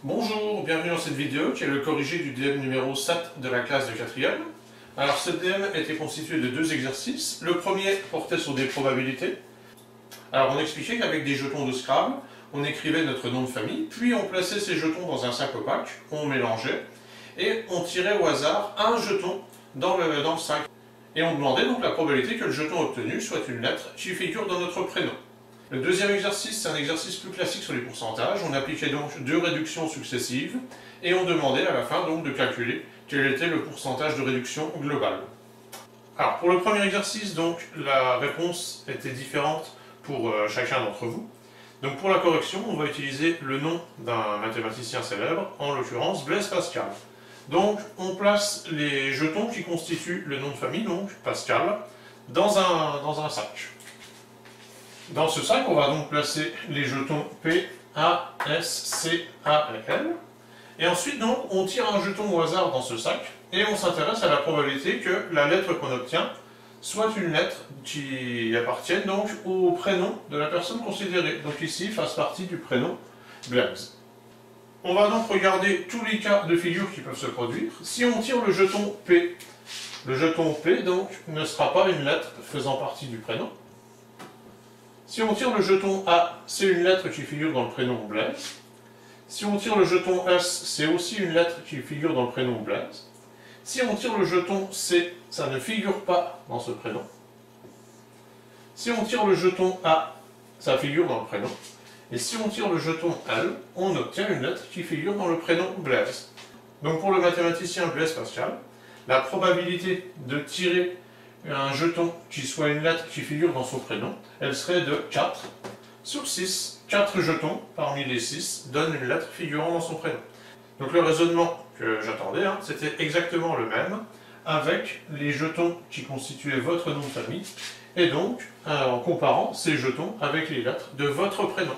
Bonjour, bienvenue dans cette vidéo qui est le corrigé du DM numéro 7 de la classe de 4e. Alors ce DM était constitué de deux exercices. Le premier portait sur des probabilités. Alors on expliquait qu'avec des jetons de Scrabble, on écrivait notre nom de famille, puis on plaçait ces jetons dans un sac opaque, on mélangeait, et on tirait au hasard un jeton dans le sac. Et on demandait donc la probabilité que le jeton obtenu soit une lettre qui figure dans notre prénom. Le deuxième exercice, c'est un exercice plus classique sur les pourcentages. On appliquait donc deux réductions successives et on demandait à la fin donc de calculer quel était le pourcentage de réduction global. Alors pour le premier exercice, donc la réponse était différente pour chacun d'entre vous. Donc pour la correction, on va utiliser le nom d'un mathématicien célèbre, en l'occurrence Blaise Pascal. Donc on place les jetons qui constituent le nom de famille, donc Pascal, dans un sac. Dans ce sac, on va donc placer les jetons P, A, S, C, A et L. Et ensuite, donc, on tire un jeton au hasard dans ce sac et on s'intéresse à la probabilité que la lettre qu'on obtient soit une lettre qui appartienne donc au prénom de la personne considérée. Donc ici, fasse partie du prénom Blaise. On va donc regarder tous les cas de figure qui peuvent se produire. Si on tire le jeton P donc ne sera pas une lettre faisant partie du prénom. Si on tire le jeton A, c'est une lettre qui figure dans le prénom Blaise. Si on tire le jeton S, c'est aussi une lettre qui figure dans le prénom Blaise. Si on tire le jeton C, ça ne figure pas dans ce prénom. Si on tire le jeton A, ça figure dans le prénom. Et si on tire le jeton L, on obtient une lettre qui figure dans le prénom Blaise. Donc pour le mathématicien Blaise Pascal, la probabilité de tirer un jeton qui soit une lettre qui figure dans son prénom, elle serait de 4 sur 6. 4 jetons parmi les 6 donnent une lettre figurant dans son prénom. Donc le raisonnement que j'attendais, c'était exactement le même avec les jetons qui constituaient votre nom de famille et donc en comparant ces jetons avec les lettres de votre prénom.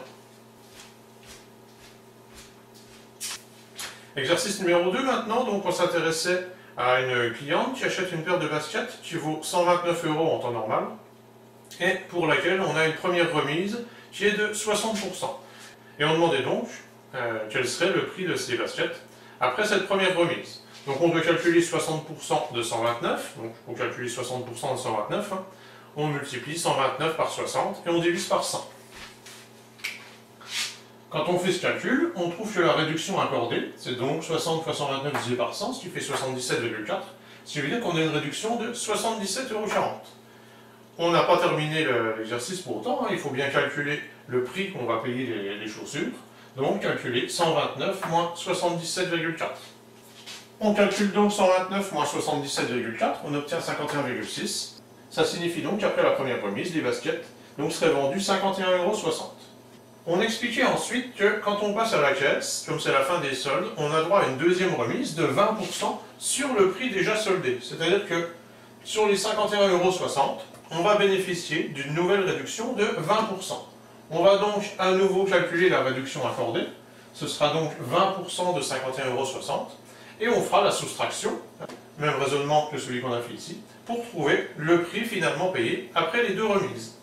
Exercice numéro 2 maintenant, donc on s'intéressait à une cliente qui achète une paire de baskets qui vaut 129 € en temps normal et pour laquelle on a une première remise qui est de 60%. Et on demandait donc quel serait le prix de ces baskets après cette première remise. Donc on doit calculer 60% de 129, donc pour calculer 60% de 129, on multiplie 129 par 60 et on divise par 100. Quand on fait ce calcul, on trouve que la réduction accordée, c'est donc 60 fois 129 divisé par 100, ce qui fait 77,4, ce qui veut dire qu'on a une réduction de 77,40 €. On n'a pas terminé l'exercice pour autant, il faut bien calculer le prix qu'on va payer les chaussures, donc calculer 129 moins 77,4. On calcule donc 129 moins 77,4, on obtient 51,6. Ça signifie donc qu'après la première remise, les baskets seraient vendues 51,60 €. On expliquait ensuite que quand on passe à la caisse, comme c'est la fin des soldes, on a droit à une deuxième remise de 20% sur le prix déjà soldé. C'est-à-dire que sur les 51,60 €, on va bénéficier d'une nouvelle réduction de 20%. On va donc à nouveau calculer la réduction accordée. Ce sera donc 20% de 51,60 € et on fera la soustraction, même raisonnement que celui qu'on a fait ici, pour trouver le prix finalement payé après les deux remises.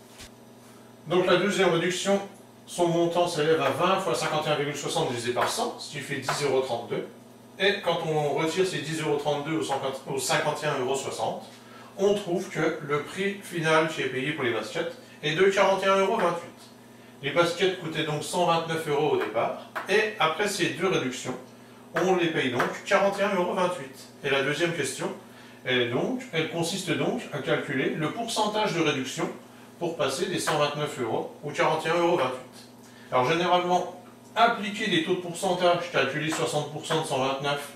Donc la deuxième réduction, son montant s'élève à 20 fois 51,60 divisé par 100, ce qui fait 10,32 €. Et quand on retire ces 10,32 € aux 51,60 €, on trouve que le prix final qui est payé pour les baskets est de 41,28 €. Les baskets coûtaient donc 129 € au départ, et après ces deux réductions, on les paye donc 41,28 €. Et la deuxième question, elle consiste donc à calculer le pourcentage de réduction pour passer des 129 € aux 41,28 €. Alors généralement, appliquer des taux de pourcentage, calculer 60% de 129,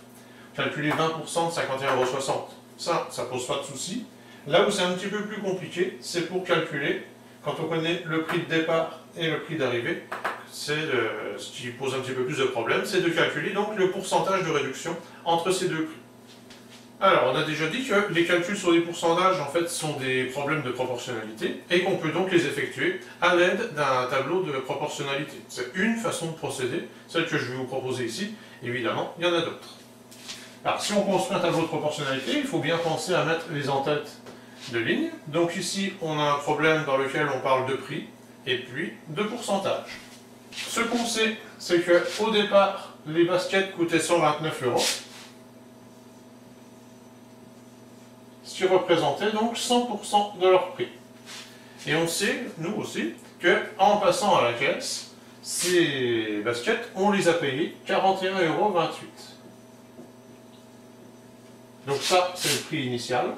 calculer 20% de 51,60 €, ça pose pas de souci. Là où c'est un petit peu plus compliqué, c'est pour calculer, quand on connaît le prix de départ et le prix d'arrivée, ce qui pose un petit peu plus de problème, c'est de calculer donc le pourcentage de réduction entre ces deux prix. Alors, on a déjà dit que les calculs sur les pourcentages, en fait, sont des problèmes de proportionnalité et qu'on peut donc les effectuer à l'aide d'un tableau de proportionnalité. C'est une façon de procéder, celle que je vais vous proposer ici. Évidemment, il y en a d'autres. Alors, si on construit un tableau de proportionnalité, il faut bien penser à mettre les en-têtes de lignes. Donc ici, on a un problème dans lequel on parle de prix et puis de pourcentage. Ce qu'on sait, c'est qu'au départ, les baskets coûtaient 129 euros, ce qui représentait donc 100% de leur prix. Et on sait, nous aussi, qu'en passant à la caisse, ces baskets, on les a payées 41,28 euros. Donc ça, c'est le prix initial.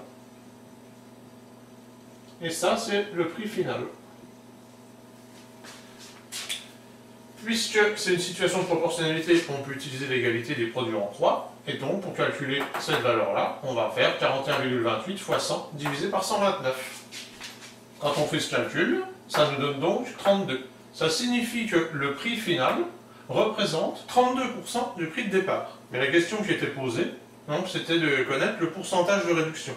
Et ça, c'est le prix final. Puisque c'est une situation de proportionnalité, on peut utiliser l'égalité des produits en croix. Et donc, pour calculer cette valeur-là, on va faire 41,28 fois 100 divisé par 129. Quand on fait ce calcul, ça nous donne donc 32. Ça signifie que le prix final représente 32% du prix de départ. Mais la question qui était posée, c'était de connaître le pourcentage de réduction.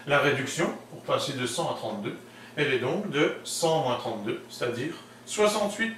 La réduction, pour passer de 100 à 32, elle est donc de 100 moins 32, c'est-à-dire 68%.